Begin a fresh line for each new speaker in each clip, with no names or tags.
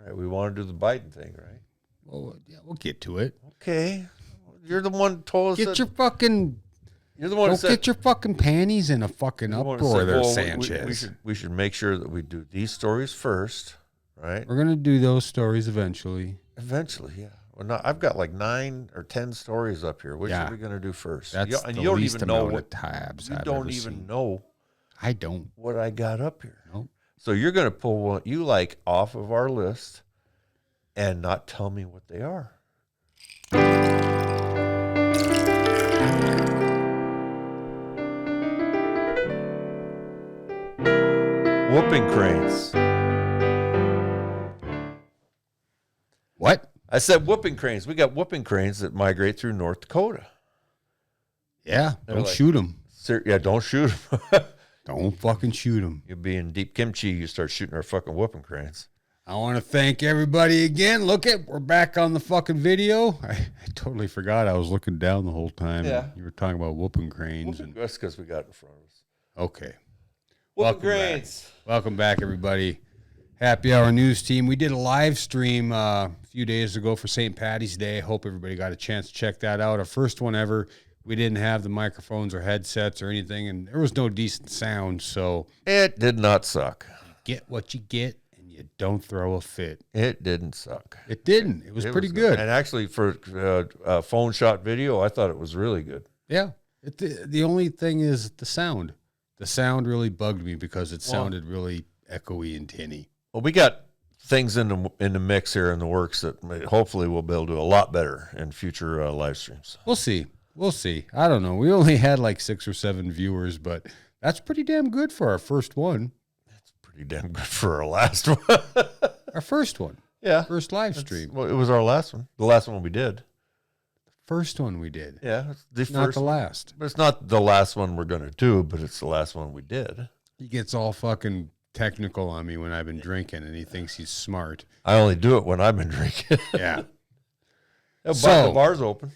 All right, we want to do the Biden thing, right?
Well, yeah, we'll get to it.
Okay. You're the one who told us
Get your fucking...
You're the one
Don't get your fucking panties in a fucking uproar there, Sanchez.
We should make sure that we do these stories first, right?
We're going to do those stories eventually.
Eventually, yeah. Well, I've got like 9 or 10 stories up here. Which are we going to do first?
That's
and
the
you don't
least
even know
amount
what
of tabs
you
I've
don't
ever
even
seen.
know.
I don't.
What I got up here.
Nope.
So you're going to pull what you like off of our list and not tell me what they are. Whooping cranes.
What?
I said whooping cranes. We got whooping cranes that migrate through North Dakota.
Yeah, don't shoot them.
Yeah, don't shoot them.
Don't fucking shoot them.
You'll be in deep kimchi, you start shooting our fucking whooping cranes.
I want to thank everybody again. We're back on the fucking video. I totally forgot I was looking down the whole time.
Yeah.
You were talking about whooping cranes.
That's because we got it in front of us.
Okay.
Whooping cranes.
Welcome back, everybody. Happy Hour News Team. We did a live stream a few days ago for St. Patty's Day. I hope everybody got a chance to check that out. Our first one ever. We didn't have the microphones or headsets or anything, and there was no decent sound, so...
It did not suck.
You get what you get, and you don't throw a fit.
It didn't suck.
It didn't. It was pretty good.
And actually, for a phone shot video, I thought it was really good.
Yeah. The only thing is the sound. The sound really bugged me because it sounded really echoey and tinny.
Well, we got things in the mix here in the works that hopefully we'll be able to do a lot better in future live streams.
We'll see. We'll see. I don't know. We only had like 6 or 7 viewers, but that's pretty damn good for our first one.
That's pretty damn good for our last one.
Our first one.
Yeah.
First live stream.
Well, it was our last one. The last one we did.
First one we did.
Yeah. It's
not the last.
But it's not the last one we're going to do, but it's the last one we did.
He gets all fucking technical on me when I've been drinking, and he thinks he's smart.
I only do it when I've been drinking.
Yeah.
So, the bar's open.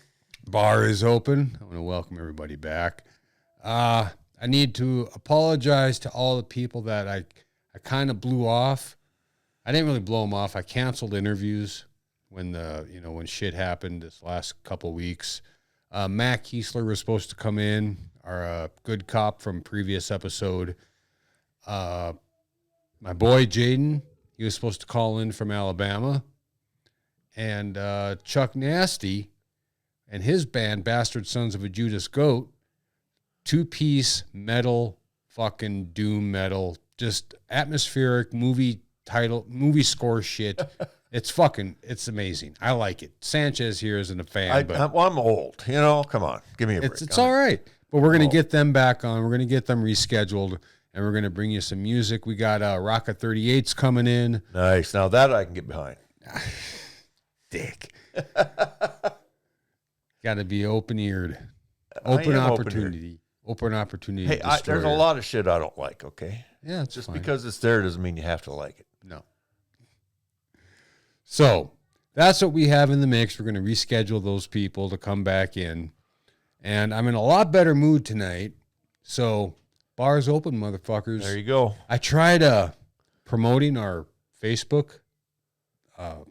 Bar is open. I want to welcome everybody back. I need to apologize to all the people that I kind of blew off. I didn't really blow them off. I canceled interviews when when shit happened this last couple weeks. Matt Kiesler was supposed to come in, our good cop from previous episode. My boy Jaden, he was supposed to call in from Alabama. And Chuck Nasty and his band, Bastard Sons of a Judas Goat, 2-piece metal, fucking doom metal, just atmospheric movie score shit. It's amazing. I like it. Sanchez here isn't a fan, but
I'm old. Come on, give me a break.
It's all right. But we're going to get them back on. We're going to get them rescheduled, and we're going to bring you some music. We got Rocket 38's coming in.
Nice. Now that I can get behind.
Dick. Got to be open-eared. Open opportunity. Open opportunity.
Hey, there's a lot of shit I don't like, okay?
Yeah, it's
just
fine.
because it's there doesn't mean you have to like it.
No. So that's what we have in the mix. We're going to reschedule those people to come back in. And I'm in a lot better mood tonight. So bar's open, motherfuckers.
There you go.
I tried promoting our Facebook, our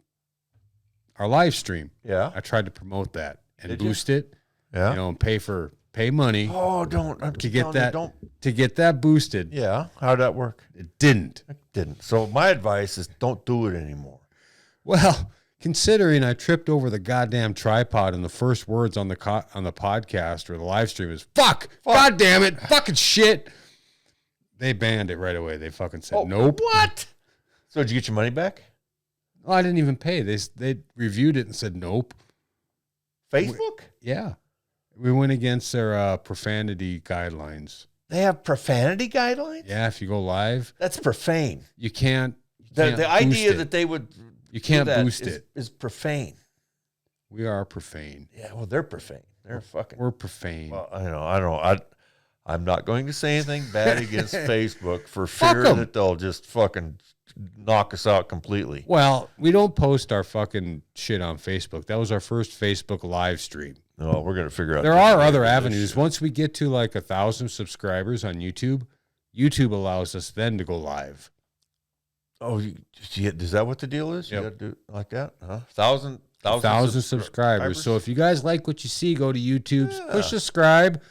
live stream.
Yeah.
I tried to promote that and boost it.
Yeah.
And pay money.
Oh, don't
to get that boosted.
Yeah. How'd that work?
It didn't.
So my advice is don't do it anymore.
Well, considering I tripped over the goddamn tripod and the first words on the podcast or the live stream is fuck. God damn it, fucking shit. They banned it right away. They fucking said nope.
What? So did you get your money back?
Oh, I didn't even pay. They reviewed it and said nope.
Facebook?
Yeah. We went against their profanity guidelines.
They have profanity guidelines?
Yeah, if you go live.
That's profane.
You can't
the idea that they would
you can't boost it
is profane.
We are profane.
Yeah, well, they're profane. We're
profane.
Well, I'm not going to say anything bad against Facebook for fear that they'll just fucking knock us out completely.
Well, we don't post our fucking shit on Facebook. That was our first Facebook live stream.
No, we're going to figure out.
There are other avenues. Once we get to like 1,000 subscribers on YouTube, YouTube allows us then to go live.
Oh, is that what the deal is?
Yep.
You got to do it like that? Huh?
1,000 subscribers. So if you guys like what you see, go to YouTube, push subscribe.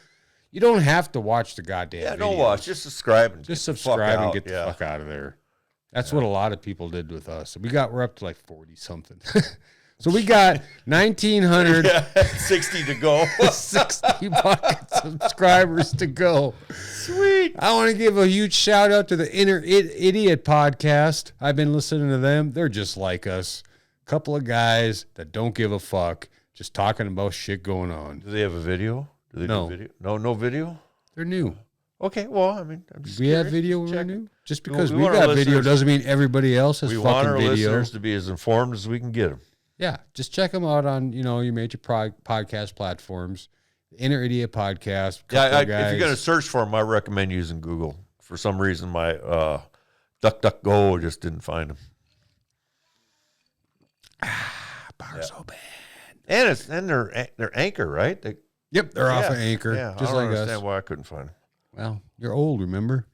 You don't have to watch the goddamn videos.
Don't watch. Just subscribe and
Just
get the
subscribe
fuck
and
out.
get the fuck out of there. That's what a lot of people did with us. We're up to like 40 something. So we got 1,900.
60 to go.
60 fucking subscribers to go.
Sweet.
I want to give a huge shout out to the Inner Idiot podcast. I've been listening to them. They're just like us. Couple of guys that don't give a fuck, just talking about shit going on.
Do they have a video? Do they do video? No video?
They're new.
Okay, well, I mean, I'm just
We
curious.
have video when we're
Check.
new. Just because
We
we
want our
got video
listeners-
doesn't mean everybody else has
We
fucking
want our
video.
listeners to be as informed as we can get them.
Yeah, just check them out on your major podcast platforms. The Inner Idiot podcast.
Yeah, if you're going to search for them, I recommend using Google. For some reason, my DuckDuckGo just didn't find them.
Bars open.
And they're Anchor, right?
They're off of Anchor,
Yeah,
just
I don't
like
understand
us.
why I couldn't find them.
Well, you're old, remember?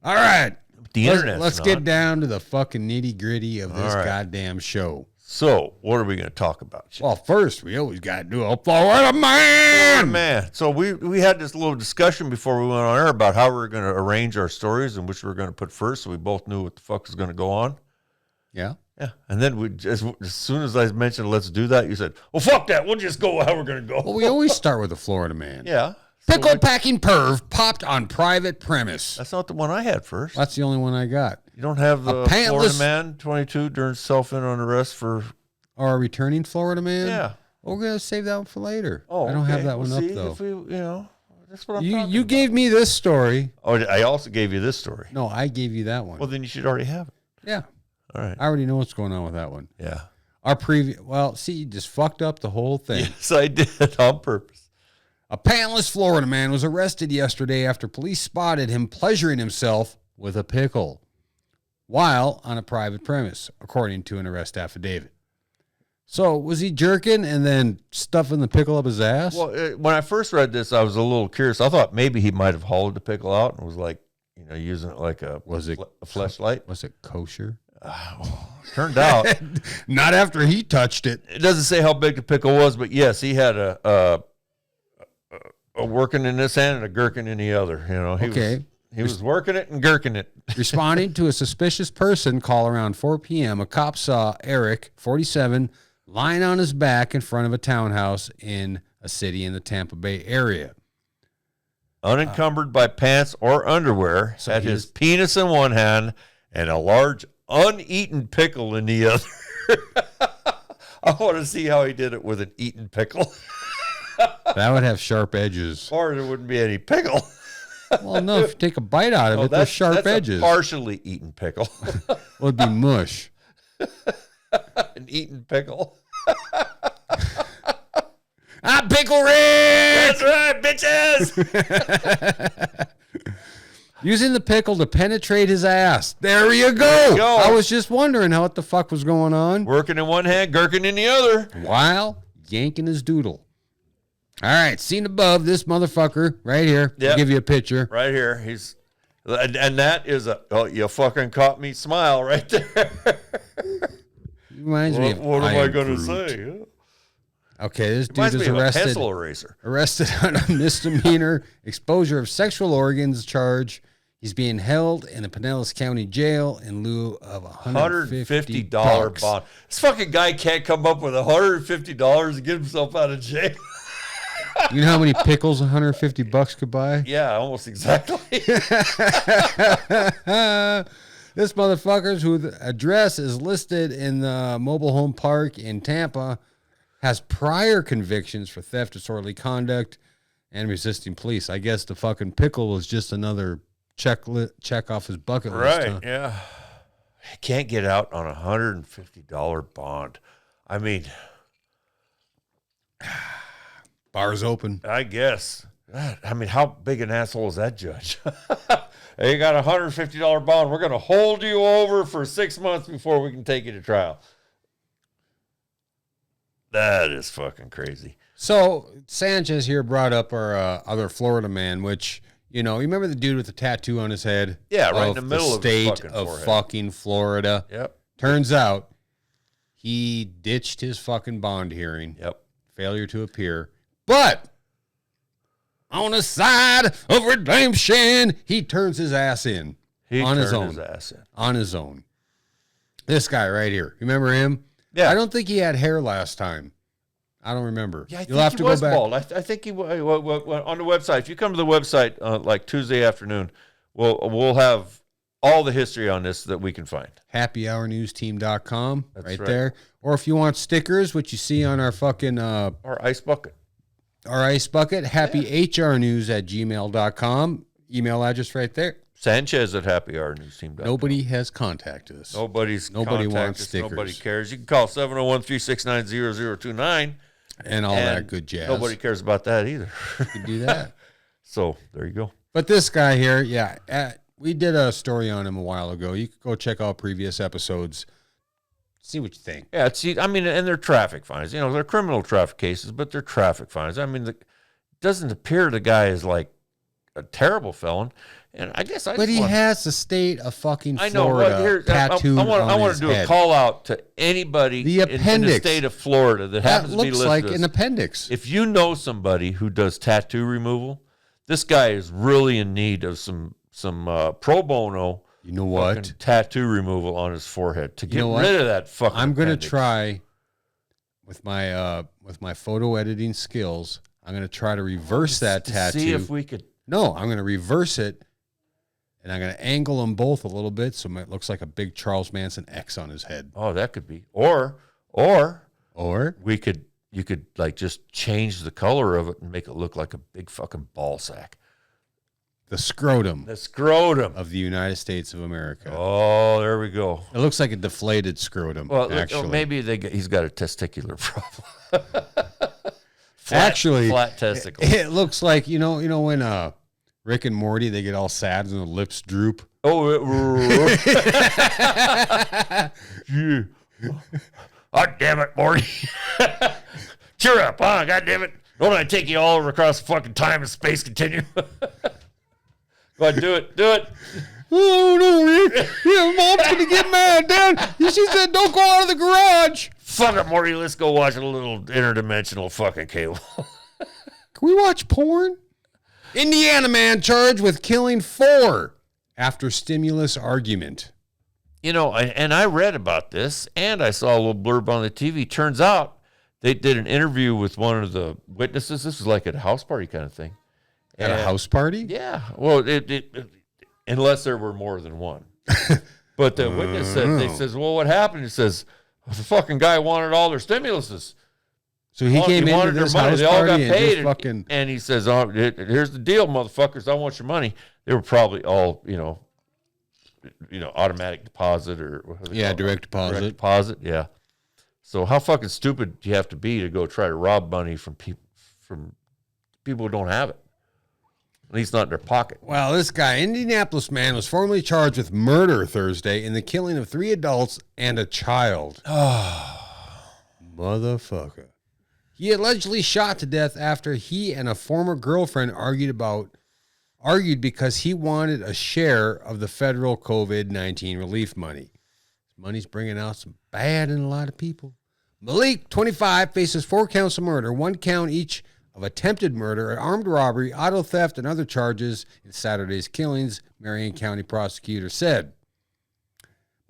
All right,
The internet's
let's
not.
get down to the fucking nitty gritty of this
All right.
goddamn show.
So, what are we going to talk about?
Well, first we always got to do a Florida man.
Man, so we had this little discussion before we went on air about how we were going to arrange our stories and which we were going to put first, so we both knew what the fuck was going to go on.
Yeah.
Yeah, and then as soon as I mentioned let's do that, you said, "Well, fuck that. We'll just go how we're going to go."
Well, we always start with a Florida man.
Yeah.
Pickle packing perv popped on private premise.
That's not the one I had first.
That's the only one I got.
You don't have the
pantless-
Florida man 22 during self-in on arrest for.
Or a returning Florida man.
Yeah.
We're gonna save that one for later.
Oh,
I don't have
okay.
that one
Well,
up
see,
though.
If we, that's what I'm
You
talking
gave me this story.
about. Oh, I also gave you this story.
No, I gave you that one.
Well, then you should already have it.
Yeah,
All right.
I already know what's going on with that one.
Yeah.
Our previous, well, see, you just fucked up the whole thing.
Yes, I did on purpose.
A pantless Florida man was arrested yesterday after police spotted him pleasuring himself with a pickle while on a private premise, according to an arrest affidavit. So was he jerking and then stuffing the pickle up his ass?
Well, when I first read this, I was a little curious. I thought maybe he might have hollowed the pickle out and was like, using it like a fleshlight.
Was it kosher?
Turned out,
Not after he touched it.
it doesn't say how big the pickle was, but yes, he had a working in this hand and a gherkin in the other. He was working it and gherkin it.
Responding to a suspicious person call around 4 p.m., a cop saw Eric, 47, lying on his back in front of a townhouse in a city in the Tampa Bay area.
Unencumbered by pants or underwear,
So
had
he
his
was-
penis in one hand and a large uneaten pickle in the other. I want to see how he did it with an eaten pickle.
That would have sharp edges.
Or there wouldn't be any pickle.
Well, no, if you take a bite out of it, there's sharp
that's
edges.
A partially eaten pickle.
Well, it'd be mush.
An eaten pickle.
Pickle Rick!
That's right, bitches.
Using the pickle to penetrate his ass. There you go.
go.
I was just wondering what the fuck was going on.
Working in one hand, gherkin in the other.
While yanking his doodle. All right, seen above, this motherfucker right here.
Yep.
I'll give you a picture.
Right here. And that is you fucking caught me smile right there.
Reminds me of
What am I
Iron
going to
Groot.
say?
Okay, this dude
Reminds
is
me of a
arrested.
pencil eraser.
Arrested on a misdemeanor exposure of sexual organs charge. He's being held in the Pinellas County Jail in lieu of $150
$150 bond. This fucking guy can't come up with $150 to get himself out of jail.
You know how many pickles $150 could buy?
Yeah, almost exactly.
This motherfucker's whose address is listed in the mobile home park in Tampa has prior convictions for theft, disorderly conduct, and resisting police. I guess the fucking pickle was just another check off his bucket list.
Right,
Huh?
yeah. He can't get out on a $150 bond. I mean,
Bars open.
I guess. God, I mean, how big an asshole is that judge? Hey, you got a $150 bond. We're going to hold you over for 6 months before we can take you to trial. That is fucking crazy.
So Sanchez here brought up our other Florida man, which, You know, you remember the dude with the tattoo on his head?
Yeah, right in the middle of his
state
fucking
of
forehead.
fucking Florida.
Yep.
Turns out he ditched his fucking bond hearing.
Yep.
Failure to appear. But on the side of redemption, he turns his ass in.
He
on his
turned
own.
his ass in.
On his own. This guy right here. Remember him?
Yeah.
I don't think he had hair last time. I don't remember.
Yeah, I
You'll
think
have
he
to
was
go back.
bald. I think he on the website. If you come to the website like Tuesday afternoon, we'll have all the history on this that we can find.
HappyHourNewsTeam.com.
That's
right
right.
there. Or if you want stickers, which you see on our fucking
Our ice bucket.
our ice bucket, happyhrnews@gmail.com. Email address right there.
Sanchez at happyhournewsteam.com.
Nobody has contacted us.
Nobody
wants
us.
stickers.
Nobody cares. You can call 701-369-0029.
And all that good jazz.
Nobody cares about that either.
You can do that.
So there you go.
But this guy here, we did a story on him a while ago. You could go check out previous episodes. See what you think.
Yeah, and they're traffic fines. You know, they're criminal traffic cases, but they're traffic fines. I mean, it doesn't appear the guy is like a terrible felon. And I guess
But he has the state of fucking Florida tattooed
I
on
want
his
to do
head.
a call out to anybody
The
in the
appendix.
state of Florida that happens
That
to be
looks
listening
like
to
an
this.
appendix.
If you know somebody who does tattoo removal, this guy is really in need of some pro bono.
You know what?
Fucking tattoo removal on his forehead to get
know what?
rid of that fucking.
I'm going to
appendix.
try with my photo editing skills. I'm going to try to reverse that
to
tattoo.
see if we could.
No, I'm going to reverse it, and I'm going to angle them both a little bit so it looks like a big Charles Manson X on his head.
Oh, that could be. Or you could like just change the color of it and make it look like a big fucking ball sack.
The scrotum
The scrotum.
of the United States of America.
Oh, there we go.
It looks like a deflated scrotum.
Well,
actually,
maybe he's got a testicular problem. flat testicles.
it looks like you know when Rick and Morty they get all sad and the lips droop.
Oh, yeah. God damn it, Morty. Cheer up, huh? God damn it. Don't I take you all over across the fucking time and space continuum? Go ahead, do it.
Oh no, Rick! Yeah, Mom's gonna get mad, Dad. She said, "Don't go out of the garage."
Fuck it, Morty. Let's go watch a little interdimensional fucking cable.
Can we watch porn? Indiana man charged with killing 4 after stimulus argument.
You know, I read about this, and I saw a little blurb on the TV. Turns out they did an interview with one of the witnesses. This was like at a house party kind of thing.
At a house party?
Yeah. Well, unless there were more than one. But the witness says, well, what happened? He says, the fucking guy wanted all their stimuluses.
So he came into
wanted
this
their money.
house
They all got
party and
paid.
just fucking...
And he says, oh, here's the deal, motherfuckers. I want your money. They were probably all, automatic deposit or what do they call it?
direct deposit.
Direct deposit, yeah. So how fucking stupid do you have to be to go try to rob money from people who don't have it? At least not in their pocket.
Well, this guy, Indianapolis man, was formally charged with murder Thursday in the killing of 3 adults and a child. Oh, motherfucker. He allegedly shot to death after he and a former girlfriend argued because he wanted a share of the federal COVID-19 relief money. This money's bringing out some bad in a lot of people. Malik, 25, faces 4 counts of murder, 1 count each of attempted murder, armed robbery, auto theft, and other charges in Saturday's killings, Marion County prosecutor said.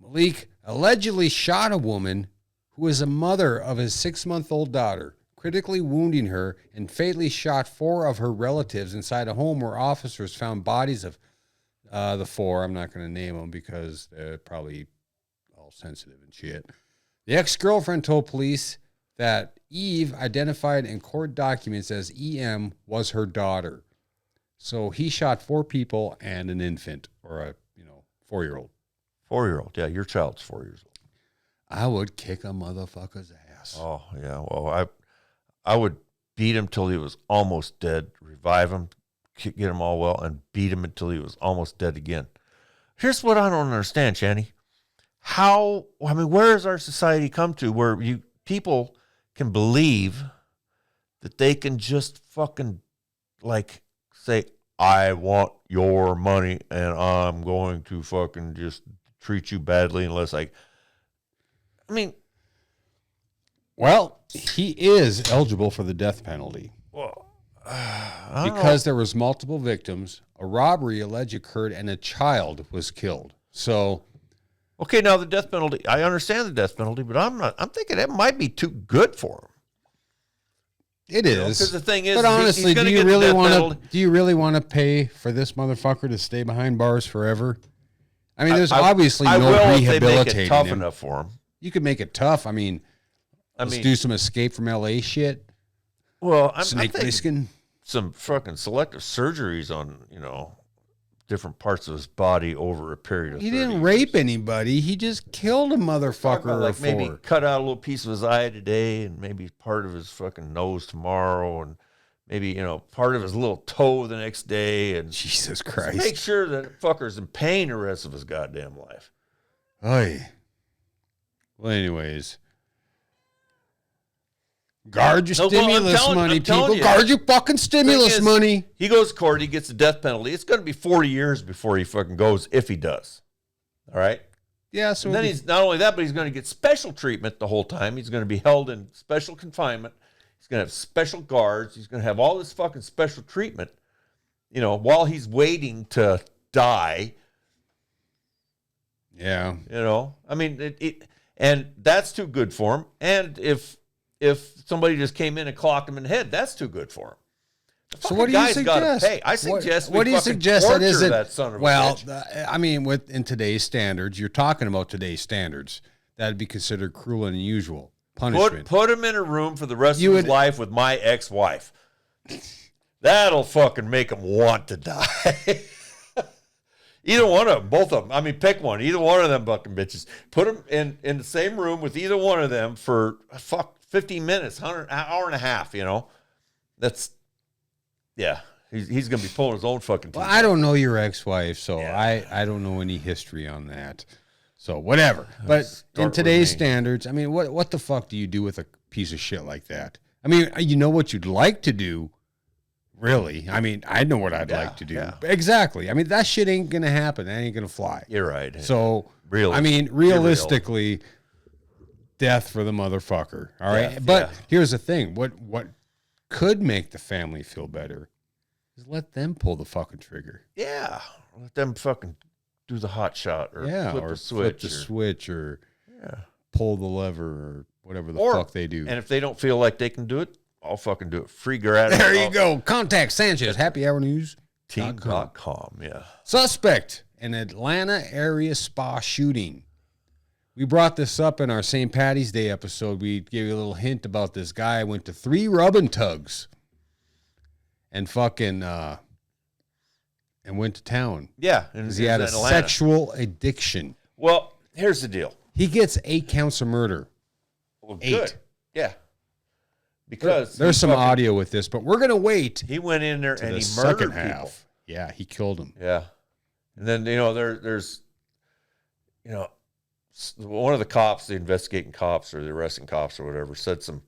Malik allegedly shot a woman who is a mother of his 6-month-old daughter, critically wounding her, and fatally shot 4 of her relatives inside a home where officers found bodies of the 4. I'm not going to name them because they're probably all sensitive and shit. The ex-girlfriend told police that Eve, identified in court documents as EM, was her daughter. So he shot 4 people and an infant, or a 4-year-old.
4-year-old, yeah, your child's 4 years old.
I would kick a motherfucker's ass.
Oh yeah, well I would beat him till he was almost dead, revive him, get him all well, and beat him until he was almost dead again. Here's what I don't understand, Channy. Where has our society come to where people can believe that they can just fucking say, I want your money and I'm going to fucking just treat you badly unless I mean.
Well, he is eligible for the death penalty.
Well,
because there was multiple victims, a robbery alleged occurred, and a child was killed. So,
okay, now the death penalty. I understand the death penalty, but I'm thinking that might be too good for him.
It is.
Because the thing is,
but honestly,
do you
really want to pay for this motherfucker to stay behind bars forever? I mean, there's obviously no rehabilitating
if they make it tough
him.
enough for him.
You could make it tough. I mean, let's do some Escape from LA shit.
Well, I'm
Snake Plissken.
Some fucking selective surgeries on, different parts of his body over a period of 30
He didn't
years.
rape anybody. He just killed a motherfucker or
like
four.
maybe cut out a little piece of his eye today and maybe part of his fucking nose tomorrow and maybe, part of his little toe the next day. And
Jesus Christ.
make sure that fucker's in pain the rest of his goddamn life.
Oy. Well, anyways. Guard your stimulus money, people. Guard your fucking stimulus money.
He goes to court. He gets the death penalty. It's going to be 40 years before he fucking goes, if he does. All right?
Yeah. So
and then he's not only that, but he's going to get special treatment the whole time. He's going to be held in special confinement. He's going to have special guards. He's going to have all this fucking special treatment, while he's waiting to die.
Yeah.
I mean, and that's too good for him. And if somebody just came in and clocked him in the head, that's too good for him.
So what do you suggest?
Pay. I suggest
what do you suggest that isn't
that son of a
well?
bitch.
I mean, in today's standards, you're talking about today's standards. That'd be considered cruel and unusual punishment.
Put him in a room for the rest of his life with my ex-wife. That'll fucking make him want to die. Either one of them, both of them. I mean, pick one. Either one of them fucking bitches. Put him in the same room with either one of them for 15 minutes, an hour and a half. That's He's gonna be pulling his own fucking teeth.
Well, I don't know your ex-wife, so I don't know any history on that. So whatever. But in today's standards, I mean, what the fuck do you do with a piece of shit like that? I mean, you know what you'd like to do. Really? I mean, I know what I'd like to do. Yeah. Exactly. I mean, that shit ain't going to happen. That ain't going to fly.
You're right.
So, realistically, death for the motherfucker. All right? But here's the thing. What could make the family feel better is let them pull the fucking trigger.
Yeah. Let them fucking do the hot shot or flip the switch
or pull the lever or whatever the fuck they do.
And if they don't feel like they can do it, I'll fucking do it. Free grad.
There you go. Contact Sanchez. Happy Hour News.
Team.com. Yeah.
Suspect in Atlanta area spa shooting. We brought this up in our St. Patty's Day episode. We gave you a little hint about this guy. Went to 3 rub and tugs and fucking and went to town.
Yeah.
Because he had a sexual addiction.
Well, here's the deal.
He gets 8 counts of murder.
Well, 8. Good. Yeah. Because
there's some audio with this, but we're going to wait.
He went in there and he murdered people.
Yeah, he killed them.
Yeah. And then, there's one of the cops, the investigating cops or the arresting cops or whatever, said some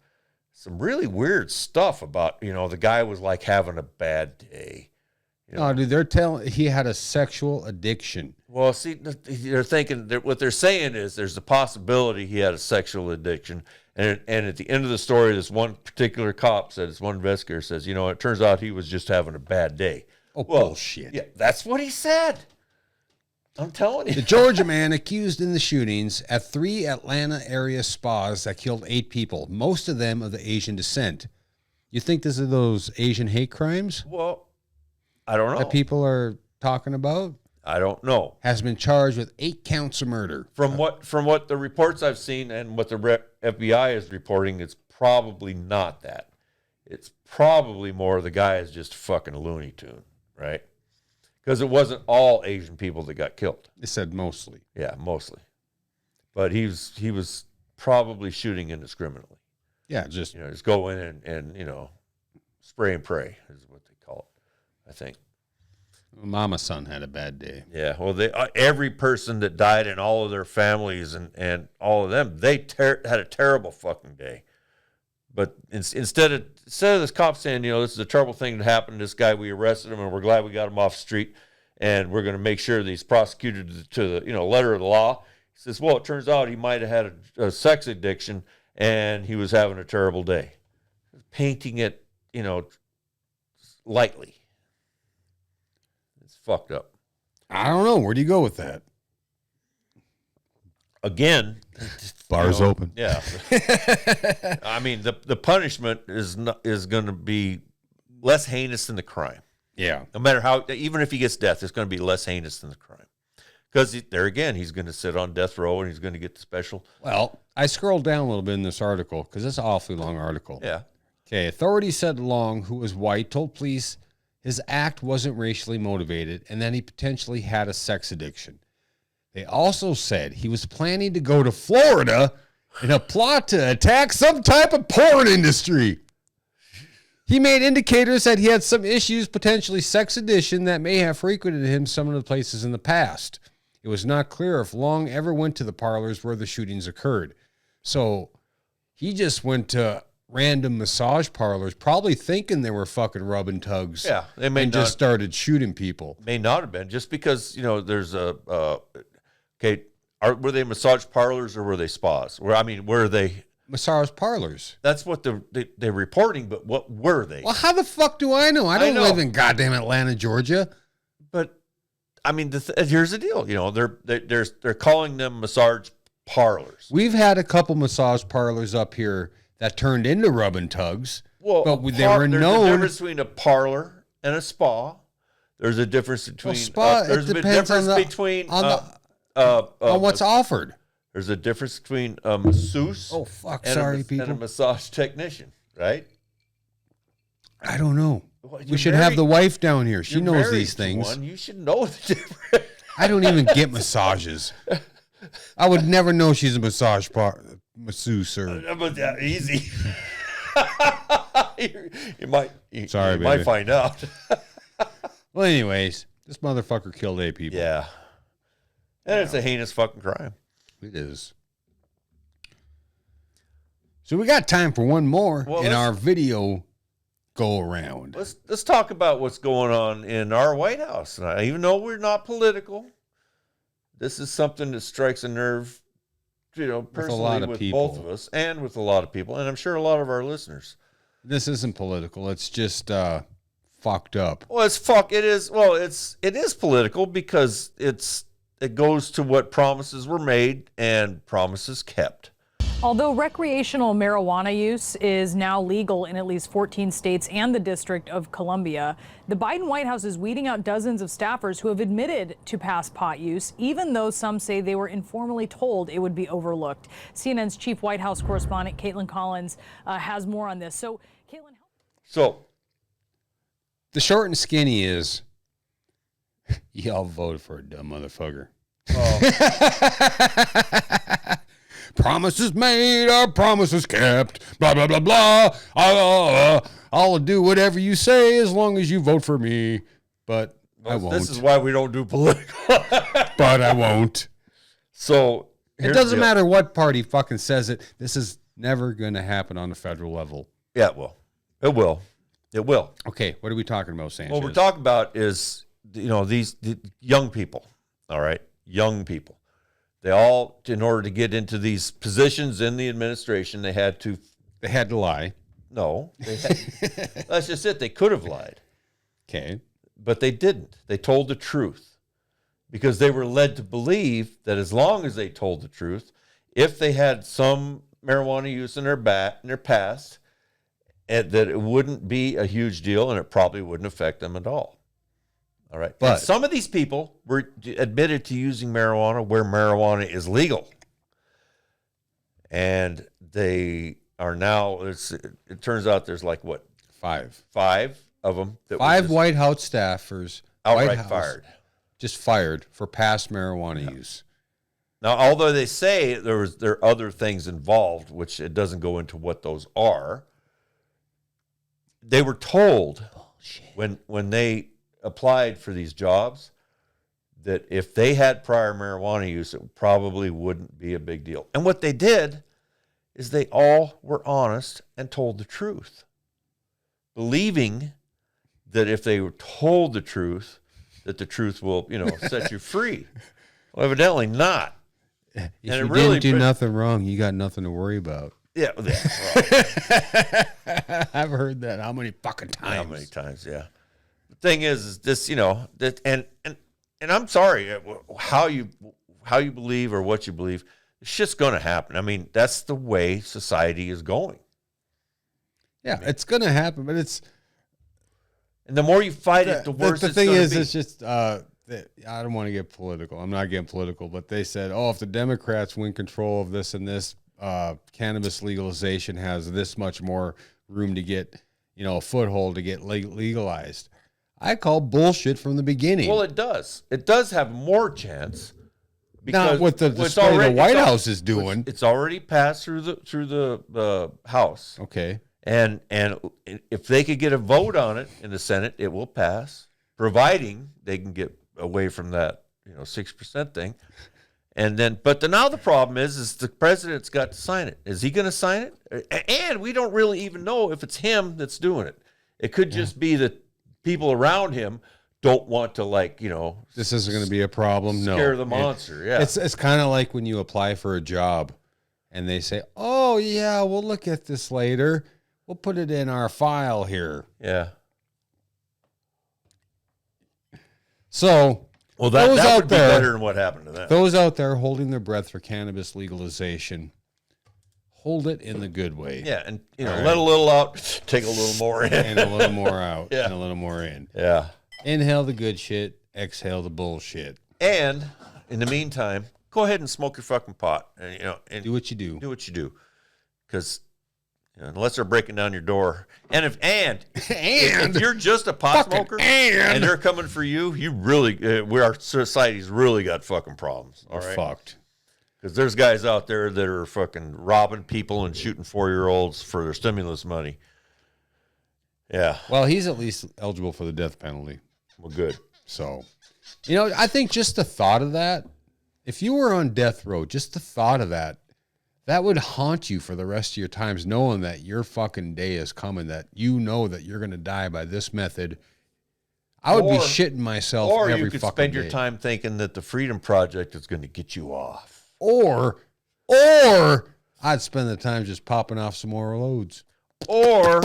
really weird stuff about, the guy was like having a bad day.
No, dude, they're telling he had a sexual addiction.
Well, see, they're thinking what they're saying is there's a possibility he had a sexual addiction. And at the end of the story, this one particular cop said, this one investigator says, it turns out he was just having a bad day.
Oh, bullshit.
Yeah, that's what he said. I'm telling you.
The Georgia man accused in the shootings at 3 Atlanta area spas that killed 8 people, most of them of the Asian descent. You think this is those Asian hate crimes?
Well, I don't know.
That people are talking about?
I don't know.
Has been charged with 8 counts of murder.
From what the reports I've seen and what the FBI is reporting, it's probably not that. It's probably more the guy is just fucking Looney Tune, right? Because it wasn't all Asian people that got killed.
They said mostly.
Yeah, mostly. But he was probably shooting indiscriminately.
Yeah, just
just go in and spray and pray is what they call it, I think.
Mama's son had a bad day.
Yeah, well, every person that died and all of their families and all of them, they had a terrible fucking day. But instead of this cop saying, this is a terrible thing that happened to this guy, we arrested him, and we're glad we got him off the street, and we're going to make sure that he's prosecuted to the letter of the law. He says, well, it turns out he might have had a sex addiction, and he was having a terrible day. Painting it, lightly. It's fucked up.
I don't know. Where do you go with that?
Again,
bars open.
Yeah. I mean, the punishment is going to be less heinous than the crime.
Yeah.
No matter how, even if he gets death, it's going to be less heinous than the crime. Because there again, he's going to sit on death row and he's going to get the special.
Well, I scrolled down a little bit in this article because it's an awfully long article.
Yeah.
Okay. Authorities said Long, who was white, told police his act wasn't racially motivated and that he potentially had a sex addiction. They also said he was planning to go to Florida in a plot to attack some type of porn industry. He made indicators that he had some issues, potentially sex addiction, that may have frequented him some of the places in the past. It was not clear if Long ever went to the parlors where the shootings occurred. So he just went to random massage parlors, probably thinking they were fucking rubbing tugs.
Yeah, they may
and
not,
just started shooting people.
May not have been, just because there's okay. Were they massage parlors or were they spas? Were they
massage parlors?
That's what they're reporting, but what were they?
Well, how the fuck do I know? I don't live in goddamn Atlanta, Georgia.
But here's the deal. They're calling them massage parlors.
We've had a couple massage parlors up here that turned into rubbing tugs.
Well,
but they were known.
There's a difference between a parlor and a spa. There's a difference between
spa.
There's a difference between
on what's offered.
There's a difference between a masseuse.
Oh fuck!
And
people.
And a massage technician, right?
I don't know.
Well,
we should have the wife down here. She knows these things.
You should know the difference.
I don't even get massages. I would never know she's a masseuse or.
But easy. you might.
Sorry,
you
baby.
might find out.
Well, anyways, this motherfucker killed 8 people.
Yeah, and it's a heinous fucking crime.
It is. So we got time for one more in our video go around.
Let's talk about what's going on in our White House. And even though we're not political, this is something that strikes a nerve, personally with both of us and with a lot of people, and I'm sure a lot of our listeners.
This isn't political. It's just fucked up.
Well, it is. Well, it is political because it goes to what promises were made and promises kept.
Although recreational marijuana use is now legal in at least 14 states and the District of Columbia, the Biden White House is weeding out dozens of staffers who have admitted to past pot use, even though some say they were informally told it would be overlooked. CNN's chief White House correspondent, Caitlin Collins, has more on this. So, Caitlin,
So,
the short and skinny is, y'all voted for a dumb motherfucker. Promises made are promises kept. Blah, blah, blah, blah. I'll do whatever you say as long as you vote for me. But I won't.
This is why we don't do political.
But I won't.
So
it doesn't matter what party fucking says it. This is never going to happen on the federal level.
Yeah, it will. It will. It will.
Okay, what are we talking about, Sanchez?
What we're talking about is, these young people, all right? Young people. They all, in order to get into these positions in the administration, they had to
lie.
No. That's just it. They could have lied.
Okay.
But they didn't. They told the truth because they were led to believe that as long as they told the truth, if they had some marijuana use in their past, and that it wouldn't be a huge deal and it probably wouldn't affect them at all. All right. But some of these people were admitted to using marijuana where marijuana is legal. And they are now, it turns out there's like what?
5.
5 of them. That
5 White House staffers.
Outright fired.
Just fired for past marijuana use.
Now, although they say there are other things involved, which it doesn't go into what those are, they were told when they applied for these jobs that if they had prior marijuana use, it probably wouldn't be a big deal. And what they did is they all were honest and told the truth, believing that if they were told the truth, that the truth will, set you free. Well, evidently not.
If
And
you
it really
didn't do nothing wrong, you got nothing to worry about.
Yeah. Well,
I've heard that how many fucking times?
how many times? Yeah. The thing is this, that, and I'm sorry, how you believe or what you believe, it's just going to happen. I mean, that's the way society is going.
Yeah, it's going to happen, but it's.
And the more you fight it, the worse
the thing is,
be.
it's just, I don't want to get political. I'm not getting political, but they said, if the Democrats win control of this and this, cannabis legalization has this much more room to get, a foothold to get legalized. I call bullshit from the beginning.
Well, it does. It does have more chance.
Not with the display the White House is doing.
It's already passed through the House.
Okay.
And if they could get a vote on it in the Senate, it will pass, providing they can get away from that 6% thing. And then, now the problem is the president's got to sign it. Is he going to sign it? And we don't really even know if it's him that's doing it. It could just be that people around him don't want to
this isn't going to be a problem.
Scare the monster. Yeah.
It's kind of like when you apply for a job and they say, "Oh yeah, we'll look at this later. We'll put it in our file here."
Yeah.
So,
that would be better than what happened to them.
Those out there holding their breath for cannabis legalization, hold it in the good way.
Yeah, and let a little out, take a little more in.
And a little more out,
Yeah.
and a little more in.
Yeah.
Inhale the good shit, exhale the bullshit.
And in the meantime, go ahead and smoke your fucking pot. And
do what you do.
Do what you do. Because unless they're breaking down your door. And if you're just a pot smoker and they're coming for you, you really, our society's really got fucking problems. All right.
Fucked.
Because there's guys out there that are fucking robbing people and shooting 4-year-olds for their stimulus money. Yeah.
Well, he's at least eligible for the death penalty.
Well, good.
So, I think just the thought of that, if you were on death row, just the thought of that would haunt you for the rest of your times, knowing that your fucking day is coming, that that you're going to die by this method. I would be shitting myself every fucking day. Or you could
spend your time thinking that the Freedom Project is going to get you off.
Or I'd spend the time just popping off some more loads.
Or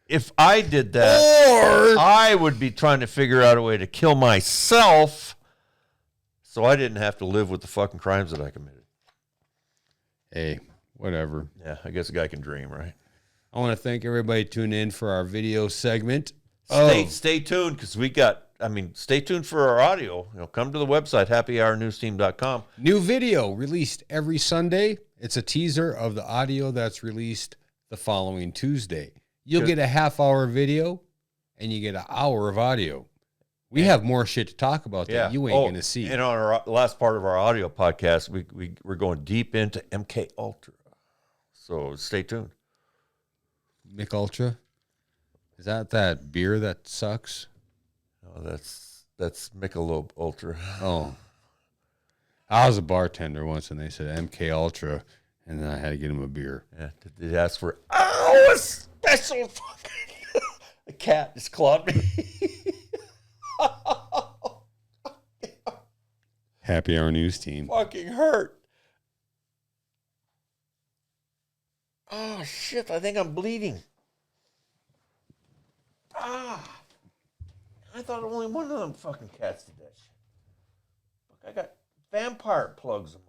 if I did that, I would be trying to figure out a way to kill myself so I didn't have to live with the fucking crimes that I committed.
Hey, whatever.
Yeah, I guess a guy can dream, right?
I want to thank everybody tuning in for our video segment.
Stay tuned because stay tuned for our audio. Come to the website, happyhournewsteam.com.
New video released every Sunday. It's a teaser of the audio that's released the following Tuesday. You'll get a half-hour video, and you get an hour of audio. We have more shit to talk about that you ain't going to see.
And on our last part of our audio podcast, we're going deep into MK Ultra. So stay tuned.
Mick Ultra? Is that beer that sucks?
No, that's Michelob Ultra.
Oh. I was a bartender once, and they said MK Ultra, and then I had to get him a beer.
Yeah, did they ask for a special fucking... A cat just clawed me.
Happy Hour News Team.
Fucking hurt. Oh, shit. I think I'm bleeding. I thought only one of them fucking cats did that shit. Look, I got vampire plugs in